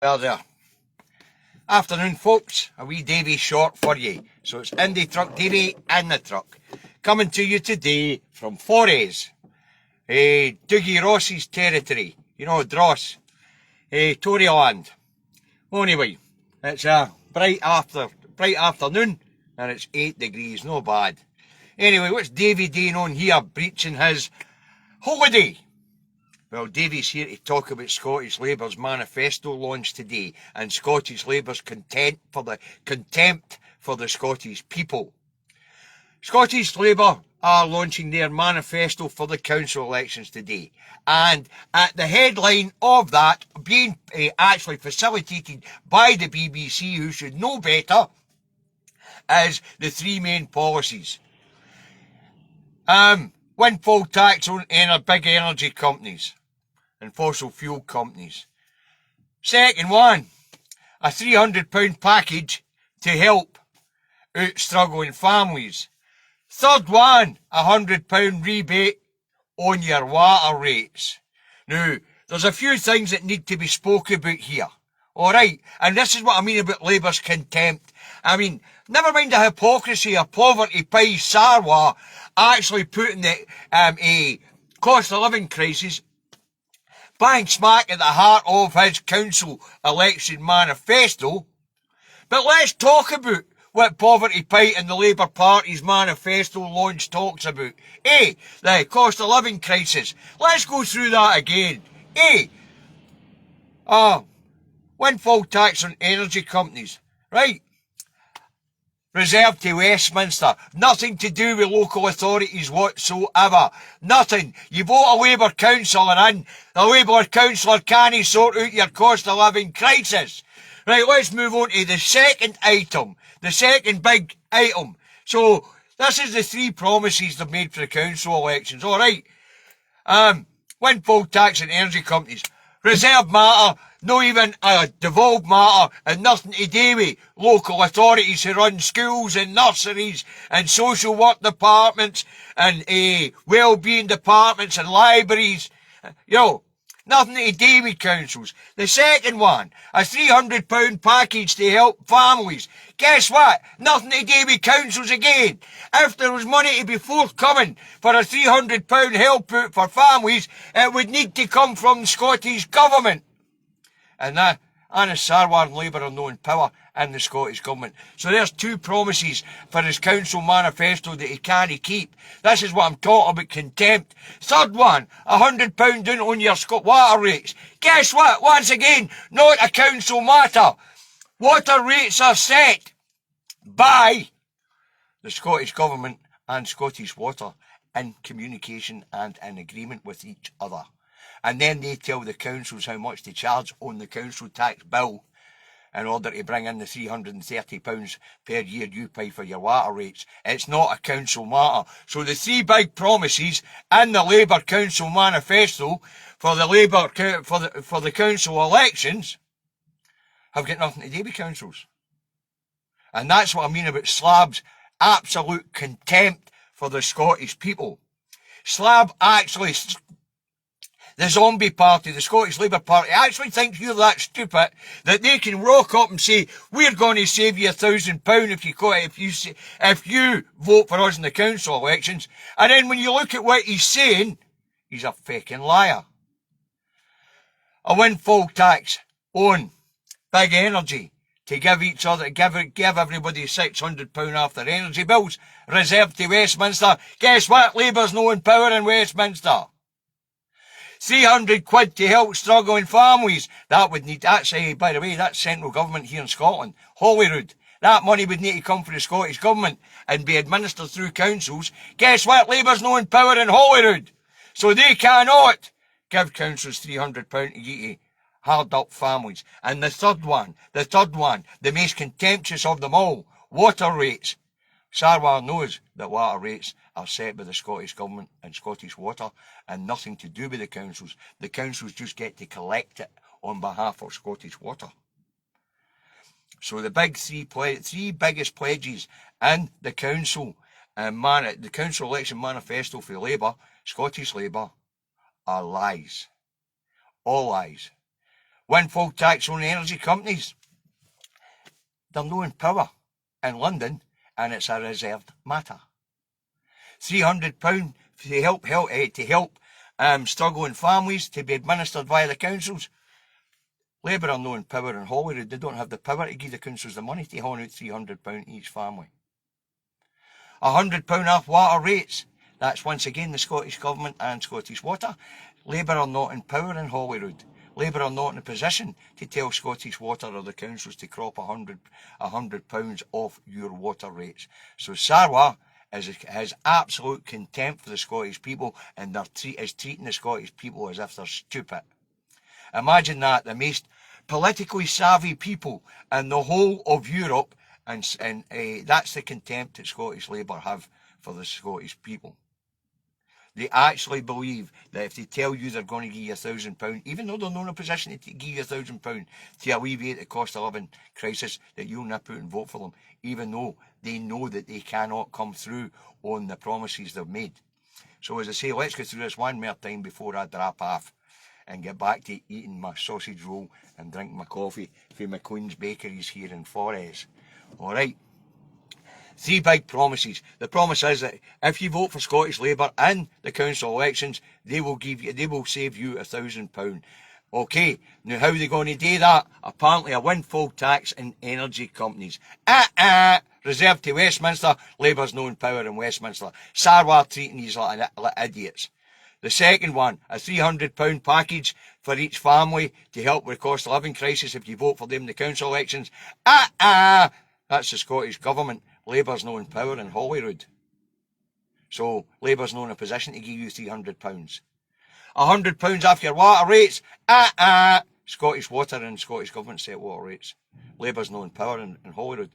Well there. Afternoon folks, a wee Davy short for you. So it's Indytruck Davy in the truck. Coming to you today from Forays. Dougie Ross's territory. You know, Dross. Toryland. Anyway, it's a bright afternoon and it's 8 degrees, no bad. Anyway, what's Davy doing on here breaching his holiday? Well, Davy's here to talk about Scottish Labour's manifesto launched today and Scottish Labour's contempt for the Scottish people. Scottish Labour are launching their manifesto for the council elections today, and at the headline of that, being actually facilitated by the BBC, who should know better, is the three main policies. Windfall tax on big energy companies and fossil fuel companies. Second one, a £300 package to help out struggling families. Third one, a £100 rebate on your water rates. Now, there's a few things that need to be spoken about here. Alright, and this is what I mean about Labour's contempt. I mean, never mind the hypocrisy of poverty pie Sarwar actually putting the cost of living crisis bang smack at the heart of his council election manifesto. But let's talk about what Poverty Pie and the Labour Party's manifesto launch talks about. The cost of living crisis. Let's go through that again. Windfall tax on energy companies. Right. Reserved to Westminster. Nothing to do with local authorities whatsoever. Nothing. You vote a Labour councillor in, the Labour councillor can't sort out your cost of living crisis. Right, let's move on to the second item. The second big item. So, this is the three promises they've made for the council elections. Alright. Windfall tax on energy companies. Reserve matter, not even a devolved matter, and nothing to do with local authorities who run schools and nurseries and social work departments and well-being departments and libraries. Nothing to do with councils. The second one, a £300 package to help families. Guess what? Nothing to do with councils again. If there was money to be forthcoming for a £300 help out for families, it would need to come from the Scottish Government. And Anna Sarwar and Labour are not in power in the Scottish Government. So there's two promises for his council manifesto that he can't keep. This is what I'm talking about, contempt. Third one, £100 down on your water rates. Guess what? Once again, not a council matter. Water rates are set by the Scottish Government and Scottish Water in communication and in agreement with each other. And then they tell the councils how much to charge on the council tax bill in order to bring in the £330 per year you pay for your water rates. It's not a council matter. So the three big promises in the Labour Council manifesto for the council elections have got nothing to do with councils. And that's what I mean about Slab's absolute contempt for the Scottish people. Slab actually, the zombie party, the Scottish Labour Party, actually thinks you're that stupid that they can rock up and say, we're going to save you £1,000 if you vote for us in the council elections. And then when you look at what he's saying, he's a fucking liar. A windfall tax on big energy to give everybody £600 off their energy bills, reserved to Westminster. Guess what? Labour's no in power in Westminster. £300 to help struggling families. That would need, by the way, that's central government here in Scotland. Holyrood. That money would need to come from the Scottish Government and be administered through councils. Guess what? Labour's no in power in Holyrood. So they cannot give councils £300 to get hard up families. And the third one, the most contemptuous of them all, water rates. Sarwar knows that water rates are set by the Scottish Government and Scottish Water and nothing to do with the councils. The councils just get to collect it on behalf of Scottish Water. So the big three biggest pledges in the council election manifesto for Labour, Scottish Labour, are lies. All lies. windfall tax on energy companies. They're not in power in London, and it's a reserved matter. £300 to help struggling families to be administered via the councils. Labour are not in power in Holyrood. They don't have the power to give the councils the money to hand out £300 each family. £100 off water rates. That's once again the Scottish Government and Scottish Water. Labour are not in power in Holyrood. Labour are not in a position to tell Scottish Water or the councils to crop £100 off your water rates. So Sarwar has absolute contempt for the Scottish people, and is treating the Scottish people as if they're stupid. Imagine that, the most politically savvy people in the whole of Europe, and that's the contempt that Scottish Labour have for the Scottish people. They actually believe that if they tell you they're going to give you £1,000, even though they're not in a position to give you £1,000 to alleviate the cost of living crisis, that you'll nip out and vote for them, even though they know that they cannot come through on the promises they've made. So as I say, let's go through this one more time before I drop off and get back to eating my sausage roll and drinking my coffee from McQueen's Bakeries here in Forres. Alright. 3 big promises. The promise is that if you vote for Scottish Labour in the council elections, they will save you £1,000. Okay, now how are they going to do that? Apparently a windfall tax in energy companies. Reserved to Westminster. Labour's no in power in Westminster. Sarwar treating these like idiots. The second one, a £300 package for each family to help with the cost of living crisis if you vote for them in the council elections. That's the Scottish Government. Labour's not in power in Holyrood. So Labour's not in a position to give you £300. £100 off your water rates. Scottish Water and Scottish Government set water rates. Labour's not in power in Holyrood.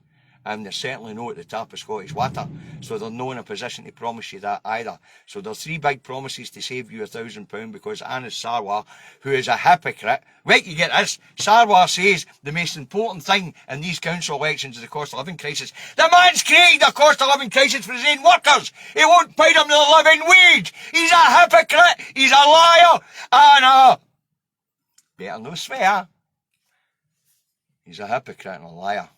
And they're certainly not at the top of Scottish Water. So they're not in a position to promise you that either. So there's 3 big promises to save you £1,000 because Anas Sarwar, who is a hypocrite, right, you get this, Sarwar says the most important thing in these council elections is the cost of living crisis. The man's created a cost of living crisis for his own workers. He won't pay them the living wage. He's a hypocrite. He's a liar. And better no swear. He's a hypocrite and a liar.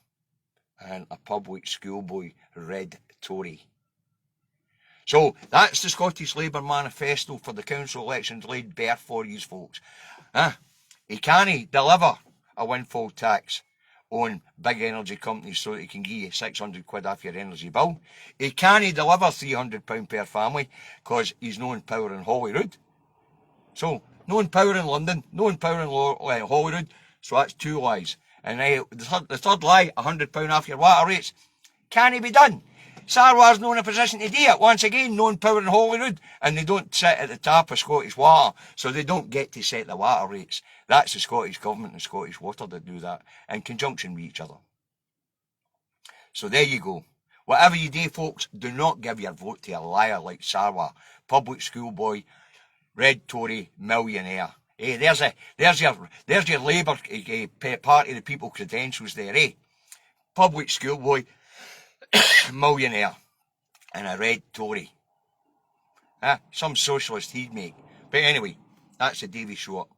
And a public schoolboy red Tory. So that's the Scottish Labour manifesto for the council elections laid bare for you folks. He can't deliver a windfall tax on big energy companies so that he can give you £600 off your energy bill. He can't deliver £300 per family because he's not in power in Holyrood. So, no in power in London, no in power in Holyrood, so that's 2 lies. And the third lie, £100 off your water rates, can't be done. Sarwar's not in a position to do it. Once again, no in power in Holyrood, and they don't sit at the top of Scottish Water, so they don't get to set the water rates. That's the Scottish Government and Scottish Water that do that, in conjunction with each other. So there you go. Whatever you do, folks, do not give your vote to a liar like Sarwar, public schoolboy, red Tory, millionaire. There's your Labour Party of the People credentials there, Public schoolboy, millionaire, and a red Tory. Some socialist he'd make. But anyway, that's the Davy Show.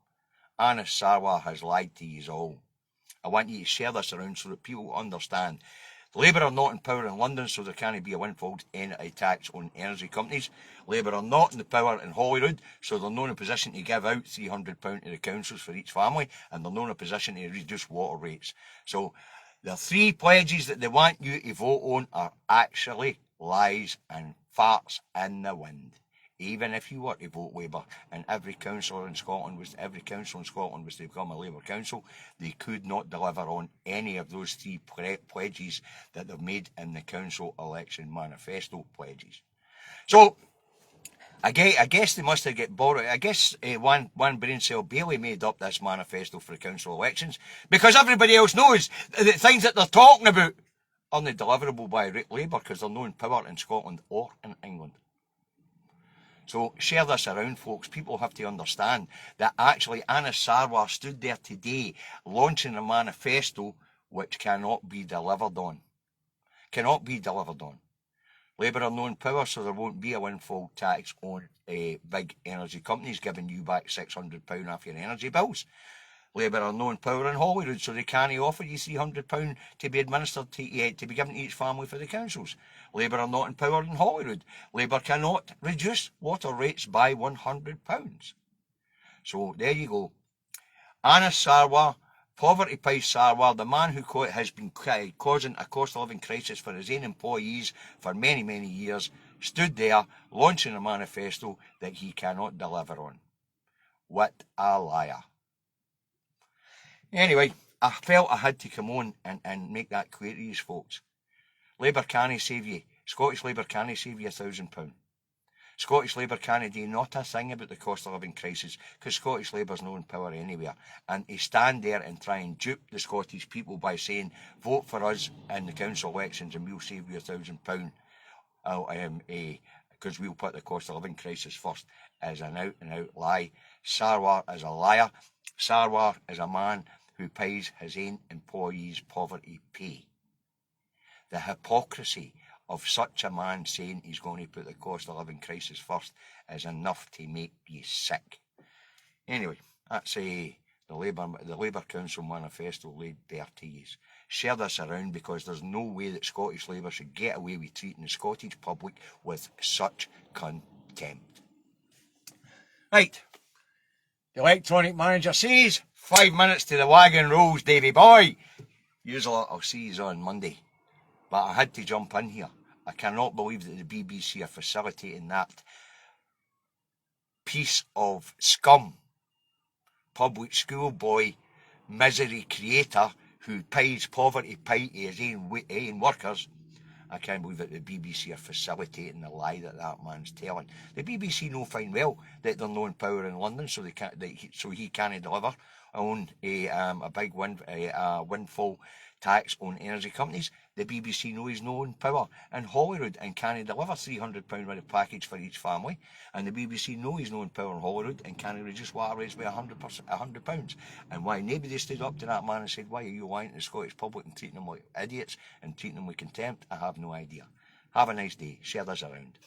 Anas Sarwar has lied to you all. I want you to share this around so that people understand. Labour are not in power in London, so there can't be a windfall tax on energy companies. Labour are not in the power in Holyrood, so they're not in a position to give out £300 to the councils for each family, and they're not in a position to reduce water rates. So the 3 pledges that they want you to vote on are actually lies and farts in the wind. Even if you were to vote Labour and every council in Scotland was to become a Labour council, they could not deliver on any of those 3 pledges that they've made in the council election manifesto pledges. So I guess they must have get borrowed. I guess one brain cell Bailey made up this manifesto for the council elections because everybody else knows that the things that they're talking about are not deliverable by Labour because they're not in power in Scotland or in England. So share this around, folks. People have to understand that actually Anas Sarwar stood there today launching a manifesto which cannot be delivered on. Cannot be delivered on. Labour are not in power, so there won't be a windfall tax on big energy companies giving you back £600 off your energy bills. Labour are no in power in Holyrood, so they can't offer you £300 to be administered to be given to each family for the councils. Labour are not in power in Holyrood. Labour cannot reduce water rates by £100. So there you go. Anna Sarwar, Poverty Pie Sarwar, the man who has been causing a cost of living crisis for his own employees for many, many years, stood there launching a manifesto that he cannot deliver on. What a liar. Anyway, I felt I had to come on and make that clear to you folks. Labour can't save you. Scottish Labour can't save you £1,000. Scottish Labour can't do not a thing about the cost of living crisis, because Scottish Labour's not in power anywhere. And to stand there and try and dupe the Scottish people by saying, vote for us in the council elections and we'll save you £1,000, because we'll put the cost of living crisis first, is an out and out lie. Sarwar is a liar. Sarwar is a man who pays his own employees poverty pay. The hypocrisy of such a man saying he's going to put the cost of living crisis first is enough to make you sick. Anyway, that's the Labour Council manifesto laid bare to you. Share this around, because there's no way that Scottish Labour should get away with treating the Scottish public with such contempt. Right. The electronic manager says, 5 minutes to the wagon rolls, Davy boy. Usually I'll see you on Monday, but I had to jump in here. I cannot believe that the BBC are facilitating that piece of scum, public school boy, misery creator who pays poverty pay to his own workers. I can't believe that the BBC are facilitating the lie that that man's telling. The BBC know fine well that they're not in power in London, so he can't deliver on a big windfall tax on energy companies. The BBC know he's not in power in Holyrood and can't deliver £300 with a package for each family. And the BBC know he's not in power in Holyrood and can't reduce water rates by £100. And why nobody stood up to that man and said, why are you lying to the Scottish public and treating them like idiots and treating them with contempt? I have no idea. Have a nice day. Share this around.